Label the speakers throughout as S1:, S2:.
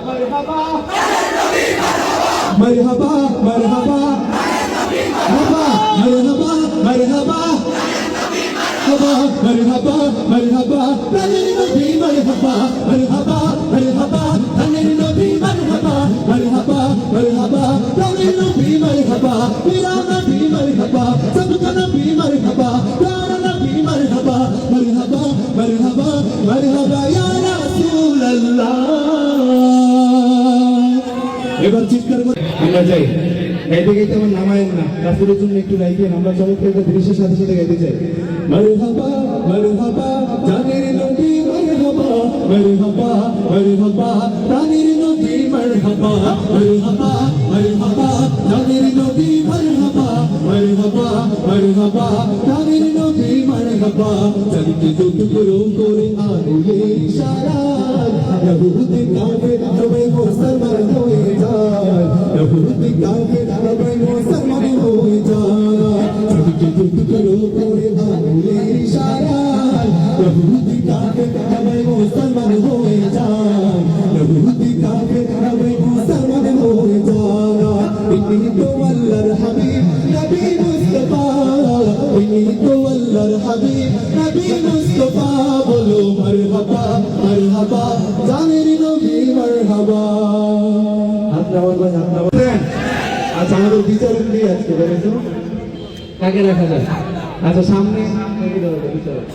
S1: मरहबा मरहबा मरहबा मरहबा मरहबा मरहबा तन्वीर नबी मरहबा मरहबा मरहबा तन्वीर नबी मरहबा मरहबा मरहबा तन्वीर नबी मरहबा मेरा नबी मरहबा सबका नबी मरहबा प्यारा नबी मरहबा मरहबा मरहबा मरहबा या रसूल अल्लाह। এবার চিৎকার করে আমরা যাই গাইতে গাইতে আমার নামায়েন না রাসূলের জন্য একটু গাইবেন আমরা চমৎকার একটা দৃশ্যের সাথে সাথে গাইতে চাই মারহাবা মারহাবা জানের নবী মারহাবা মারহাবা মারহাবা জানের নবী মারহাবা মারহাবা মারহাবা জানের নবী মারহাবা মারহাবা মারহাবা জানের নবী মারহাবা চলতে টুকরো করে আগুনে ইশারা ইহুদ কাফের সবাই মুসলমান হয়ে যায় ইহুদ কাফের সবাই মুসলমান হয়ে যায় চলতে টুকরো করে আগুনে ইশারা ইহুদ কাফের সবাই মুসলমান হয়ে যায় ইহুদ কাফের সবাই মুসলমান হয়ে যায় ইনি তো আল্লাহর হাবিব নবী মুস্তাফা ইনি তো আল্লাহর হাবিব নবী মুস্তাফা বলো মারহাবা মারহাবা জানের নবী মারহাবা। হাত নামান ভাই হাত নামান। আচ্ছা আমাদের বিচারক দিয়ে আজকে বলেছো কাকে রাখা যায়? আচ্ছা সামনে বিচারক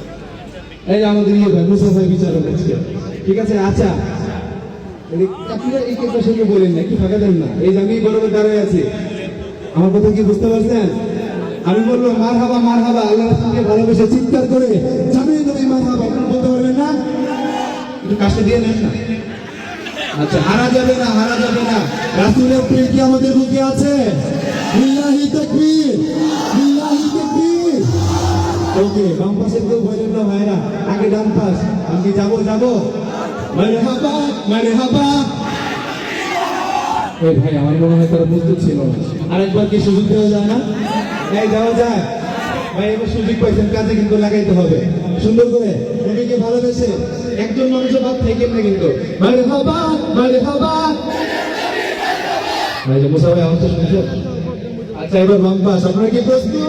S1: এই আমাদের ইয়ে ভাই মুসা ভাই বিচারক আজকে ঠিক আছে। আচ্ছা আপনারা এই কেসের সঙ্গে বলেন না একটু ফাঁকা দেন না এই যে আমি বরাবর দাঁড়ায় আছি আমার কথা কি বুঝতে পারছেন? আমি বলবো মারহাবা মারহাবা আল্লাহর সঙ্গে ভালোবেসে চিৎকার করে জামিল নবী মারহাবা আপনারা বলতে পারবেন না? একটু কাছে দিয়ে নেন না। আচ্ছা হারা যাবে না হারা যাবে না রাসূলের প্রেম কি আমাদের বুকে আছে? বিল্লাহি তাকবীর বিল্লাহি তাকবীর। ওকে বাম পাশের কেউ বলেন না ভাইরা আগে ডান পাশ আমি যাবো যাবো মারহাবা মারহাবা। এই ভাই আমার মনে হয় তারা বুঝতে ছিল আরেকবার কি সুযোগ দেওয়া যায় না? এই যাওয়া যায় ভাই এবার সুযোগ পাইছেন কাজে কিন্তু লাগাইতে হবে সুন্দর করে নবীকে ভালোবেসে একজন মানুষের ভাব থাকেন না কিন্তু মারহাবা মারহাবা। ভাই মুসা ভাই আওয়াজটা শুনছেন? আচ্ছা এবার বাম পাশ আপনারা কি প্রস্তুত?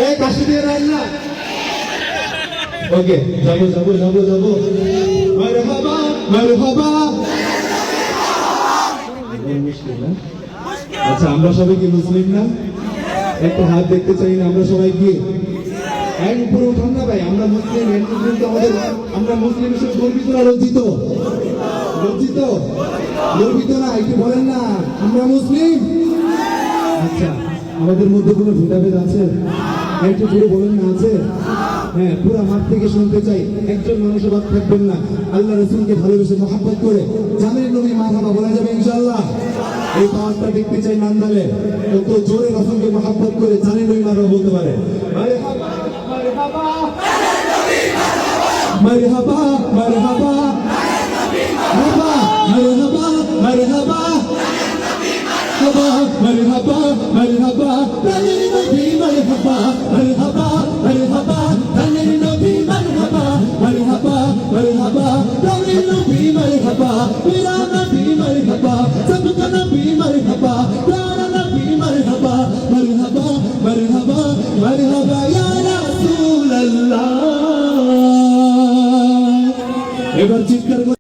S1: এই কাশি দিয়ে রাখেন না। ওকে যাবো যাবো যাবো যাবো মারহাবা মারহাবা। আচ্ছা আমরা সবাই কি মুসলিম না? একটু হাত দেখতে চাই না আমরা সবাই কি এক উপরে উঠান না ভাই আমরা মুসলিম কিন্তু আমাদের আমরা মুসলিম হিসেবে গর্বিত না লজ্জিত? লজ্জিত গর্বিত না একটু বলেন না আমরা মুসলিম। আচ্ছা আমাদের মধ্যে কোনো ভেদাভেদ আছে? একটু পুরো বলেন না আছে? হ্যাঁ পুরো মাঠ থেকে শুনতে চাই একজন মানুষও বাদ থাকবেন না আল্লাহ রাসূলকে ভালোবেসে মহব্বত করে জামিল নবী মারহাবা বলা যাবে ইনশাআল্লাহ। এই পাওয়ারটা দেখতে চাই নান্দালে কত জোরে রাসূলকে মহব্বত করে জামিল নবী মারহাবা বলতে পারে মারহাবা মারহাবা মারহাবা মারহাবা মারহাবা মারহাবা মারহাবা মারহাবা